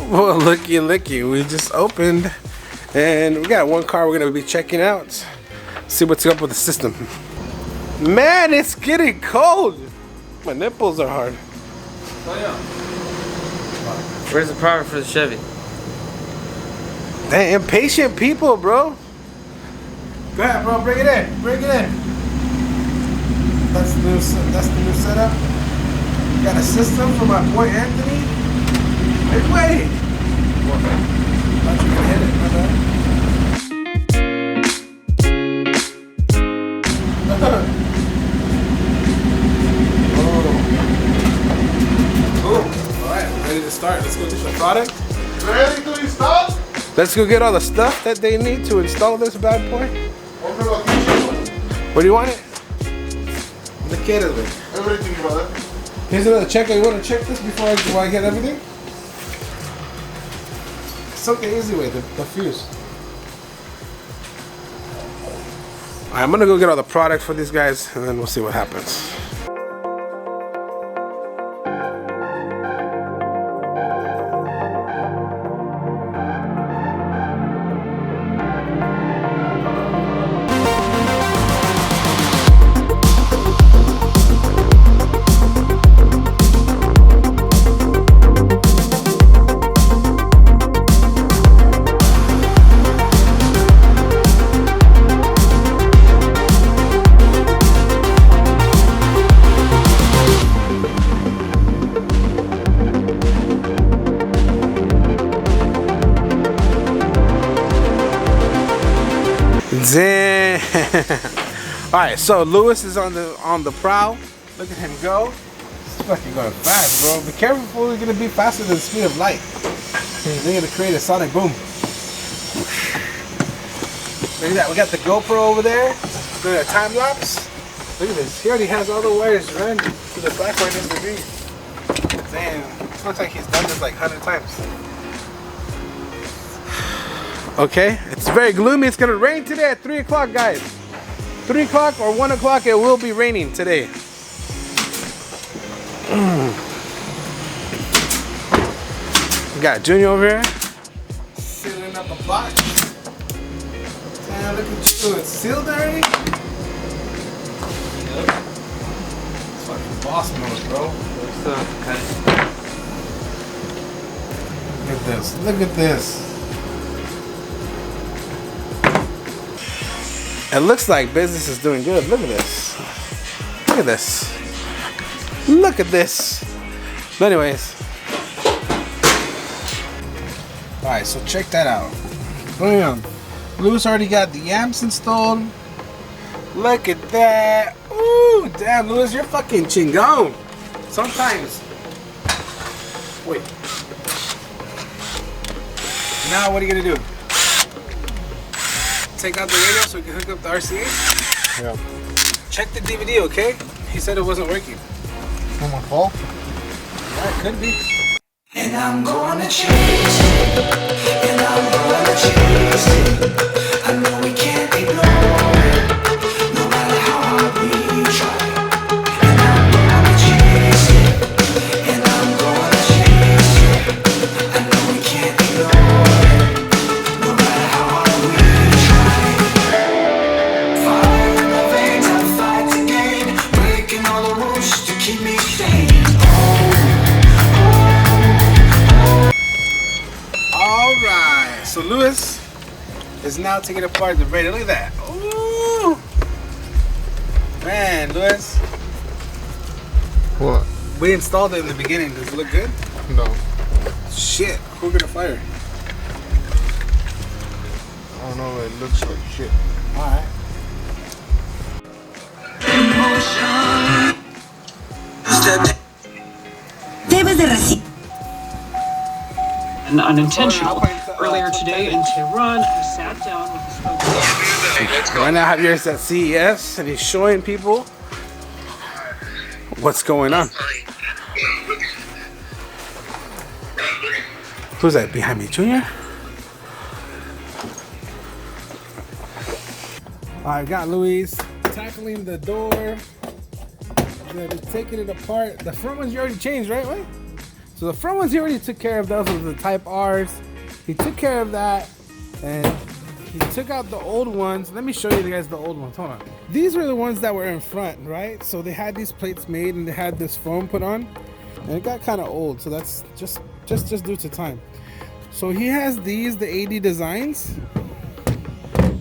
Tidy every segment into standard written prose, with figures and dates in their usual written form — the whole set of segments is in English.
Well, looky, we just opened and we got one car we're gonna be checking out. See what's up with the system. Man, it's getting cold. My nipples are hard. Oh yeah. Where's the power for the Chevy? Dang, impatient people, bro. Go ahead, bro, bring it in. That's the new setup. Got a system for my boy Anthony. Hey, wait. Thought you were gonna hit it, my bad. Alright, ready to start. Let's go get the product. Ready to install? Let's go get all the stuff that they need to install this bad boy. Where do you want it? The kid of it. Everything, brother. Here's another checker. You want to check this before I get everything? Something easy way, the fuse. Alright, I'm gonna go get all the product for these guys and then we'll see what happens. Damn. Alright, so Lewis is on the prowl. Look at him go. He's fucking going fast, bro. Be careful, fool. You're gonna be faster than the speed of light. They're gonna create a sonic boom. Look at that. We got the GoPro over there. Doing a time lapse. Look at this. He already has all the wires run to the back where it needs to be. Damn. It looks like he's done this like 100 times. Okay, it's very gloomy. It's gonna rain today at 3 o'clock, guys. 3 o'clock or 1 o'clock, it will be raining today. We got Junior over here sealing up a box. Damn, look at you. It's sealed already? Yep. It's fucking boss mode, bro. Look at this. Look at this. It looks like business is doing good. Look at this. Look at this. Look at this. But anyways. Alright, so check that out. Boom. Lewis already got the amps installed. Look at that. Ooh, damn, Lewis, you're fucking chingon. Sometimes. Wait. Now what are you gonna do? Take out the radio so we can hook up the RCA? Yeah. Check the DVD, okay? He said it wasn't working. Someone fall? Yeah, it could be. And I'm gonna chase it. And I'm gonna chase it. I know we can't ignore it. No matter how hard we try. And I'm gonna chase it. And I'm gonna chase it. I know we can't ignore it. No matter how hard we try. Fire in the veins, I fight to gain. Breaking all the rules to keep me sane. Alright, so Lewis is now taking apart the radio. Look at that. Ooh! Man, Lewis. What? We installed it in the beginning. Does it look good? No. Shit, who gonna fire? I don't know, it looks like shit. Alright. Debes de recibir. And unintentional. Earlier today in Tehran, he sat down with the spokesman. Right now Javier's at CES and he's showing people what's going on. Who's that behind me, Junior? I got Luis tackling the door. They're taking it apart. The front ones you already changed, right? What? So the front ones he already took care of. Those are the Type R's. He took care of that, and he took out the old ones. Let me show you guys the old ones. Hold on. These were the ones that were in front, right? So they had these plates made and they had this foam put on, and it got kind of old. So that's just due to time. So he has these, the 80 designs,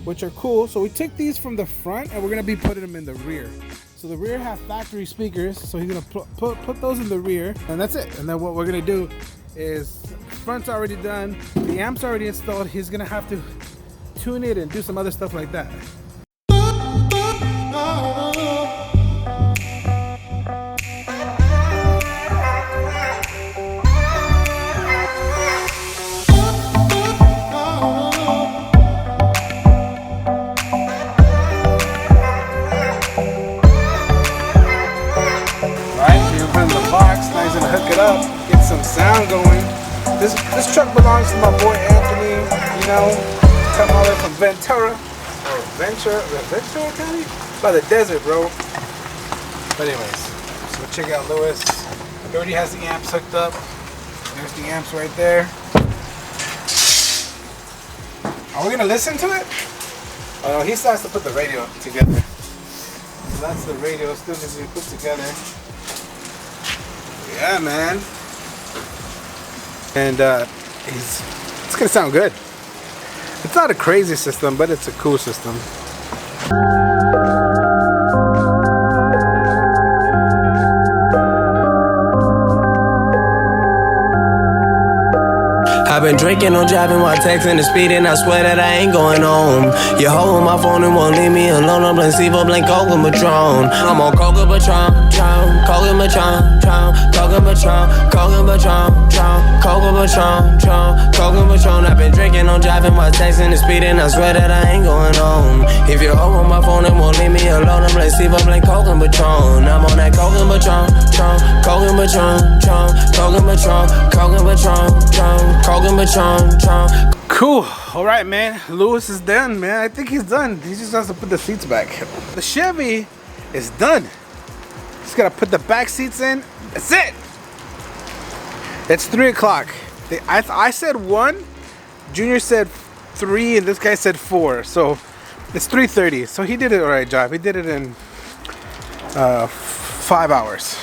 which are cool. So we took these from the front and we're gonna be putting them in the rear. So the rear have factory speakers, so he's gonna put those in the rear, and that's it. And then what we're gonna do is, front's already done, the amp's already installed. He's gonna have to tune it and do some other stuff like that. Hook it up, get some sound going. This truck belongs to my boy Anthony, you know, come all the way from Ventura County? By the desert, bro. But anyways, so check out Lewis. He already has the amps hooked up. There's the amps right there. Are we gonna listen to it? Oh no, he starts to put the radio together. So that's the radio still needs to be put together. Yeah, man. And it's gonna sound good. It's not a crazy system, but it's a cool system. I've been drinking, I'm driving while texting and speeding. I swear that I ain't going home. You're holding my phone and won't leave me alone. I'm playing Sivo, blank Coca Patron. I'm on Coca Patron, Coca Patron, Coca Patron, Coca Patron, Coca Patron, Coca Patron. I've been drinking, I'm driving while texting and speeding. I swear that I ain't going home. If you're holding my phone and won't leave me alone, I'm playing Sivo, blank Coca Patron. I'm on that Coca Patron, Coca Patron, Coca Patron, Coca Patron, Coca. Cool. All right, man. Lewis is done, man. I think he's done. He just has to put the seats back. The Chevy is done. Just gotta put the back seats in. That's it. It's 3 o'clock. I said 1. Junior said 3, and this guy said 4. So it's 3:30. So he did it all right job. He did it in 5 hours.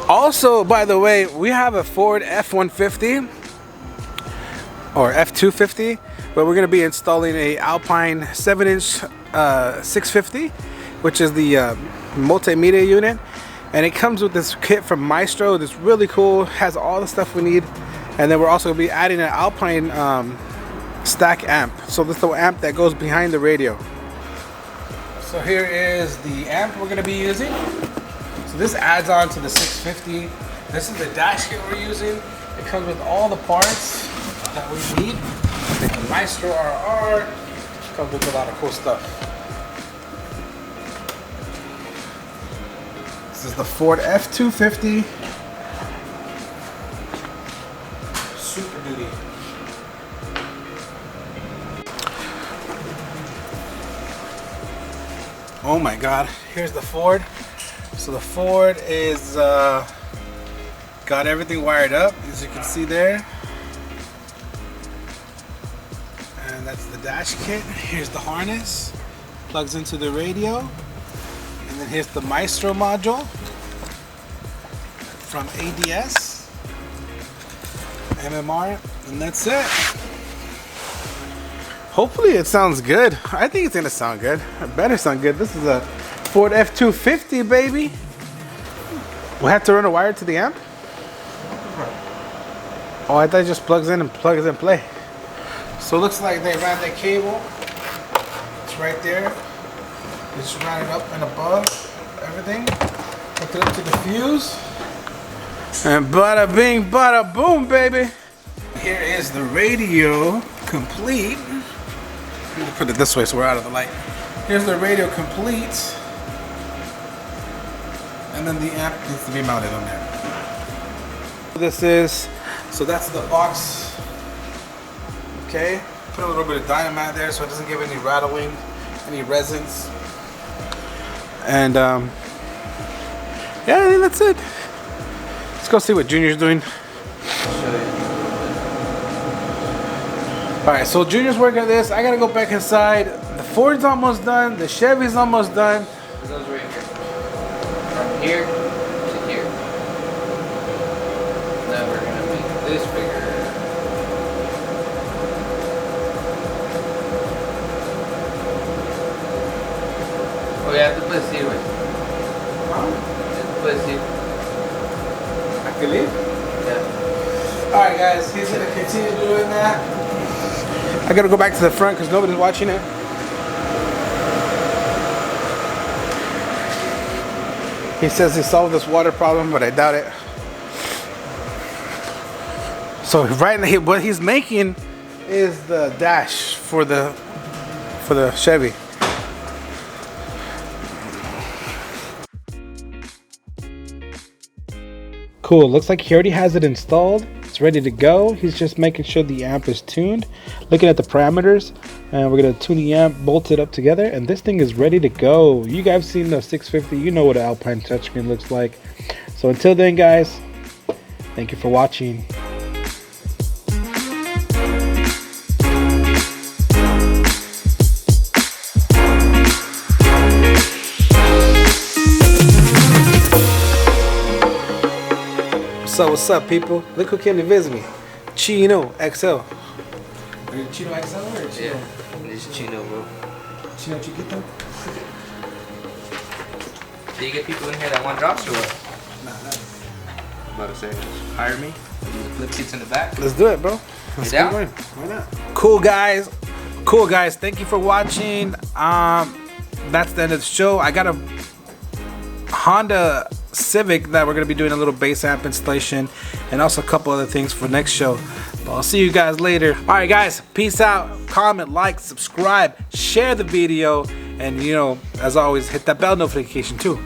Also, by the way, we have a Ford F-150 or F-250, but we're going to be installing a Alpine 7-inch 650, which is the multimedia unit, and it comes with this kit from Maestro. That's really cool, has all the stuff we need, and then we're also going to be adding an Alpine stack amp. So this is the amp that goes behind the radio. So here is the amp we're going to be using. So this adds on to the 650. This is the dash kit we're using. It comes with all the parts that we need. The Maestro RR comes with a lot of cool stuff. This is the Ford F-250 Super Duty. Oh my God! Here's the Ford. So the Ford is got everything wired up, as you can see there. And that's the dash kit. Here's the harness, plugs into the radio. And then here's the Maestro module from ADS, MMR, and that's it. Hopefully it sounds good. I think it's gonna sound good. It better sound good. This is a Ford F-250, baby. We have to run a wire to the amp? Oh, I thought it just plugs in and plugs and play. So it looks like they ran the cable. It's right there. They just ran it up and above everything. Hooked it up to the fuse. And bada bing, bada boom, baby. Here is the radio complete. Let me put it this way so we're out of the light. Here's the radio complete. And then the amp needs to be mounted on there. So that's the box. Okay, put a little bit of dynamite there so it doesn't give any rattling, any resonance. And yeah, I think that's it. It's go see what Junior's doing. Alright, so Junior's working on this. I gotta go back inside. The Ford's almost done. The Chevy's almost done. It goes right here. From here to here. Now we're gonna make this bigger. Oh, you have to put seat with. Put seat. I can leave? Yeah. Alright guys, he's gonna continue doing that. I gotta go back to the front because nobody's watching it. He says he solved this water problem, but I doubt it. So right now, what he's making is the dash for the Chevy. Cool, looks like he already has it installed. It's ready to go. He's just making sure the amp is tuned, looking at the parameters, and we're gonna tune the amp, bolt it up together, and this thing is ready to go. You guys seen the 650, you know what an Alpine touchscreen looks like. So until then guys, thank you for watching. So what's up people? Look who came to visit me. Chino XL. Are you Chino XL or Chino? Yeah, this is Chino, bro. Chino Chiquito? Do you get people in here that want drops or what? Nah. I'm about to say, hire me. Flip seats in the back. Let's do it, bro. Let's down? keep going. Why not? Cool guys. Thank you for watching. That's the end of the show. I got a Honda Civic that we're gonna be doing a little bass amp installation and also a couple other things for next show. But I'll see you guys later. All right, guys. Peace out. Comment, like, subscribe, share the video, and you know, as always, hit that bell notification too.